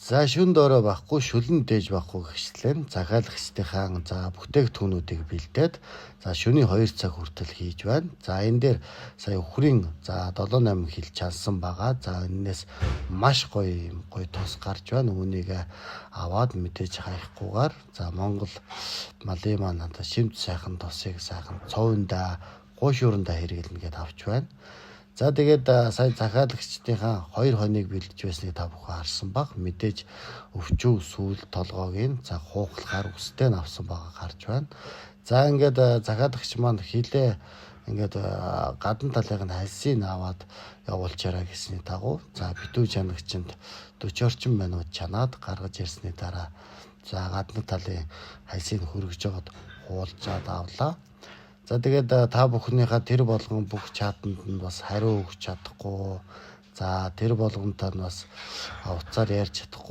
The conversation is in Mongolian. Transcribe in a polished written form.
За шүн доороо байхгүй шүлэн дээж байхгүй гэхчлэн захиалагчдынхаа бүтээгдэхүүнүүдийг бэлдээд шөнийн 2 цаг хүртэл хийж байна. За энэ дээр сая өхрийн 7-8 хил чансан байгаа. За энэс маш гоё тос гарч байна. Үүнийг аваад мэдээж хайхгүйгээр Монгол малын маань шимт сайхан тосыг сайхан цовиндаа гуйшуурандаа хэрэглэнэ гэдээ авч байна. За тэгээд сая захиалагчдынхаа 2 хоног бэлдэж байсныг та бүхэн харсан баг. Мэдээж өвчүү сүүл толгойг хуухлахаар үстэй нь авсан байгаа гарч байна. За ингээд захиалагч маань хилээ ингээд гадна талыг нь хальсыг аваад явуулчаарай гэсний дагуу битүү чанагчинд 40 орчим минут чанаад гаргаж ирсний дараа гадна талын хальсыг хөргөж жоод хуулжаад авлаа. За тэгээд та бүхнийхээ тэр болгон бүх чатанд нь бас хариу өгч чадахгүй. За тэр болгонтой нь бас уцаар ярьж чадахгүй.